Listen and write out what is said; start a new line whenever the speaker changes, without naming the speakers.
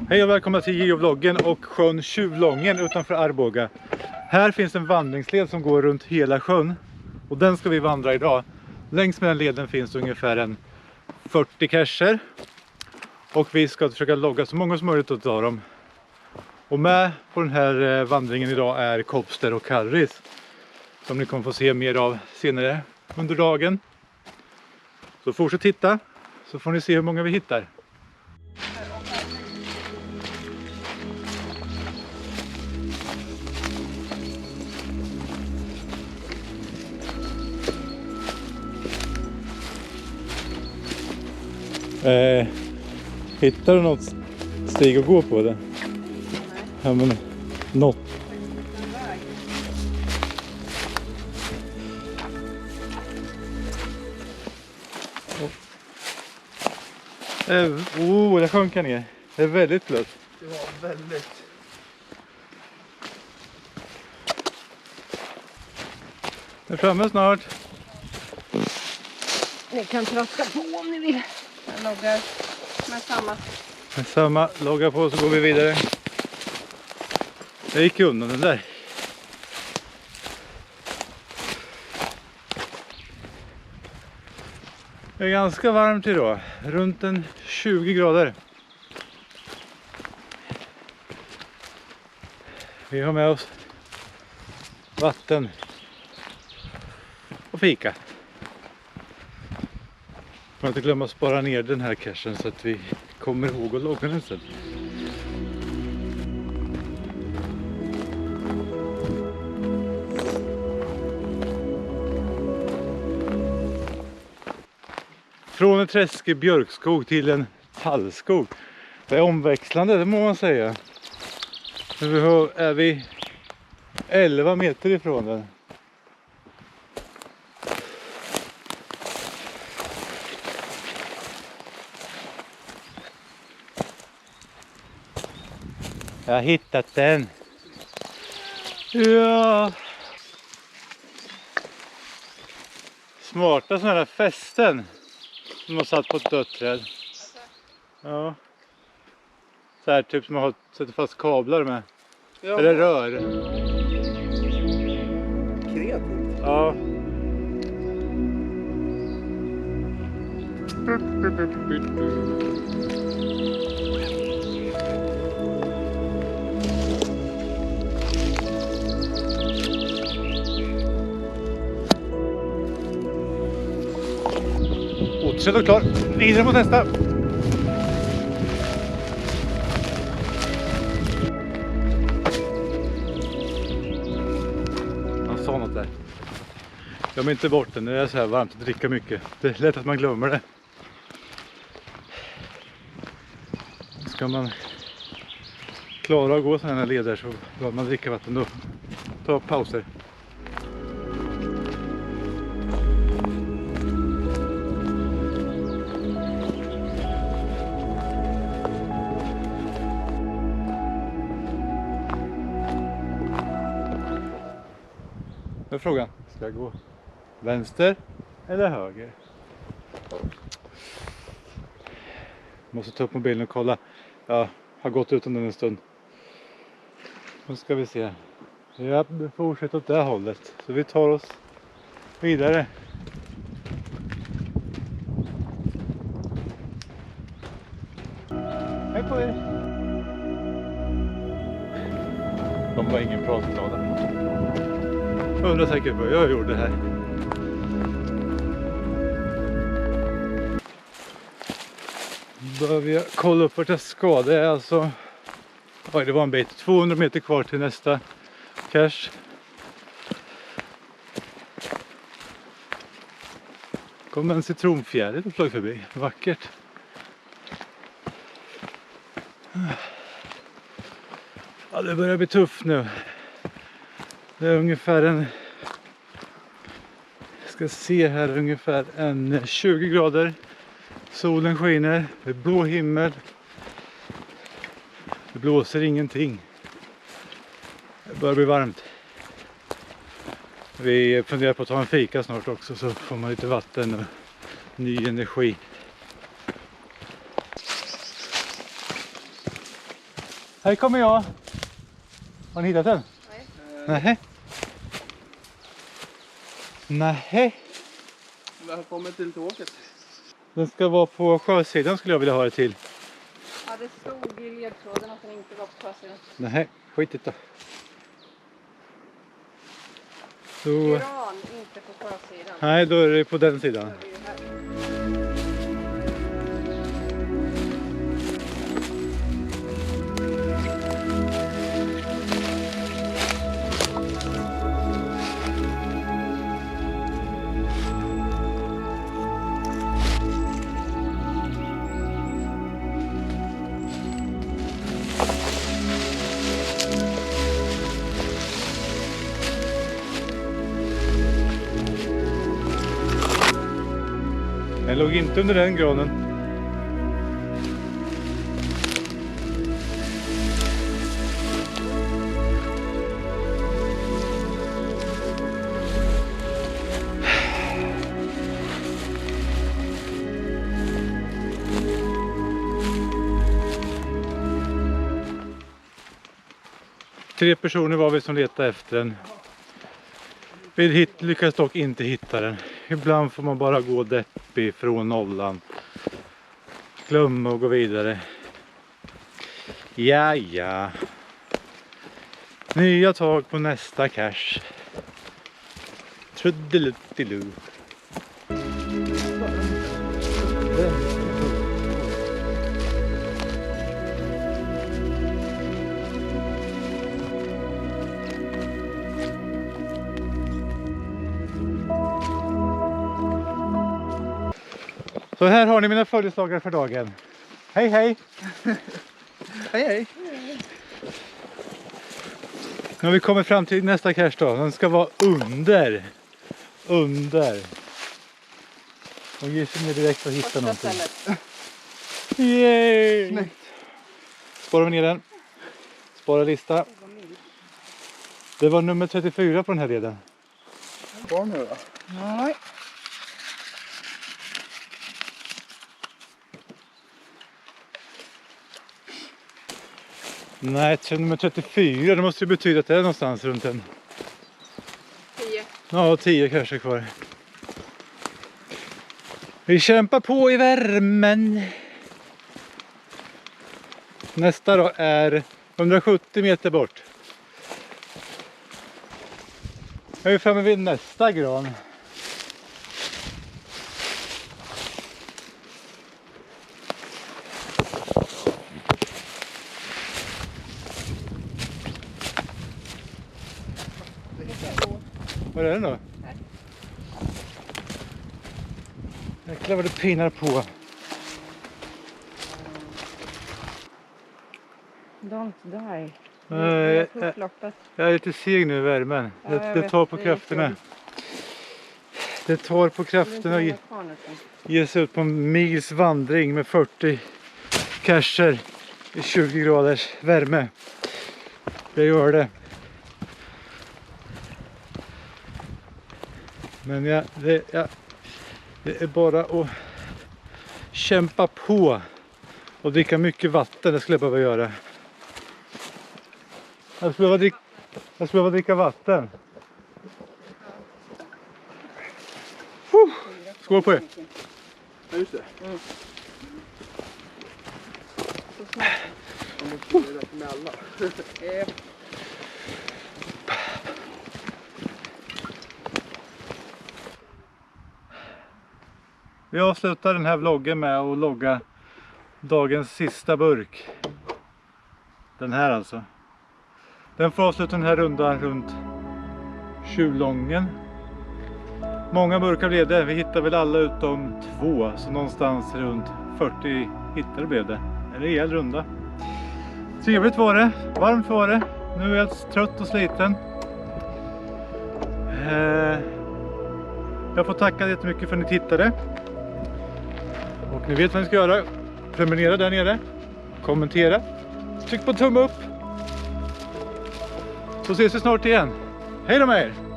Hej och välkomna till geovloggen och sjön Tjuvlången utanför Arboga. Här finns en vandringsled som går runt hela sjön och den ska vi vandra idag. Längs med den leden finns ungefär en 40 cacher och vi ska försöka logga så många som möjligt av dem. Och med på den här vandringen idag är Kopster och Harris som ni kommer få se mer av senare under dagen. Så fortsätt titta så får ni se hur många vi hittar. Hittar du något stig att gå på det? Ja, men något. Det sjönk ner. Det är väldigt blött.
Det var väldigt.
Jag är framme snart.
Ni kan traska på om ni vill. Jag loggar med samma.
Med samma, logga på så går vi vidare. Jag gick undan den där. Det är ganska varmt idag. Runt en 20 grader. Vi har med oss vatten och fika. Får inte glömma att spara ner den här cachen så att vi kommer ihåg att logga den sen. Från en träskig björkskog till en tallskog. Det är omväxlande, det må man säga. Nu är vi 11 meter ifrån den. Jag har hittat den. Ja. Smarta sådana här fästen. Som har satt på ett dött träd. Ja. Så här typ som man har sätter fast kablar med. Ja. Eller rör.
Kreativt.
Ja. Återsätt och klar. Vidare mot nästa. Han sa något där. Glöm inte bort den. Det är så här varmt att dricka mycket. Det är lätt att man glömmer det. Ska man klara att gå sådana här leder så behöver man dricka vatten då. Ta pauser. Nu är frågan, ska jag gå vänster eller höger? Måste ta upp mobilen och kolla. Jag har gått utan den en stund. Nu ska vi se. Ja, vi fortsätter åt det hållet. Så vi tar oss vidare. Hej på er! De var ingen pratglada. Jag undrar säkert vad jag gjorde här. Behöver jag kolla upp vart jag ska. Det är alltså... Oj, det var en bit. 200 meter kvar till nästa cache. Kom en citronfjäril och flög förbi. Vackert. Ja, det börjar bli tufft nu. Det är ungefär en... Jag ska se här, ungefär en 20 grader. Solen skiner. Det är blå himmel. Det blåser ingenting. Det börjar bli varmt. Vi funderar på att ta en fika snart också så får man lite vatten och ny energi. Här kommer jag. Har ni hittat den?
Nej.
Nej.
Välkommen till tåget.
Den ska vara på sjösidan skulle jag vilja ha det till.
Ja, det stod i ledtråden att den inte var på sjösidan.
Nej, skitigt då. Så,
Iran, inte på sjösidan.
nej, då är det på den sidan.
Då är det ju här.
Jag låg inte under den granen. Tre personer var vi som letade efter den. Vi lyckas dock inte hitta den. Ibland får man bara gå deppig från nollan. Glömma och gå vidare. Ja. Nya tag på nästa cash. Trudeluttilu. Så här har ni mina följeslagare för dagen. Hej hej!
Hej hej!
Nu har vi kommit fram till nästa cache då. Den ska vara under. Och ger sig ner direkt och hitta
Första
någonting.
stället.
Yay!
Snyggt.
Sparar vi ner den. Spara lista. Det var nummer 34 på den här leden.
Var nu då?
Nej.
Nej, nummer 34. Det måste ju betyda att det är någonstans runt en.
10.
Ja, 10 kanske kvar. Vi kämpar på i värmen. Nästa då är 170 meter bort. Jag är framme vid nästa gran. Vad är det då? Jäklar vad det pinar på.
Don't die.
Jag är lite seg nu i värmen.
Ja, jag
Det
vet,
tar på
det är
krafterna. Det tar på krafterna att ge sig ut på en mils vandring med 40 cacher i 20 graders värme. Jag gör det. Men det är bara att kämpa på och dricka mycket vatten. Det skulle jag behöva göra. Jag skulle behöva dricka vatten. Skål på er.
Ja, just det.
Så snabbt.
Jag måste göra det med alla.
Vi avslutar den här vloggen med att logga dagens sista burk. Den här alltså. Den får avsluta den här rundan runt Tjuvlången. Många burkar blev det. Vi hittade väl alla utom 2. Så någonstans runt 40 hittade blev det. En rejäl runda. Trevligt var det. Varmt var det. Nu är jag trött och sliten. Jag får tacka jättemycket för att ni tittade. Och ni vet vad ni ska göra. Prenumerera där nere. Kommentera. Tryck på tumme upp. Så ses vi snart igen. Hej då med er!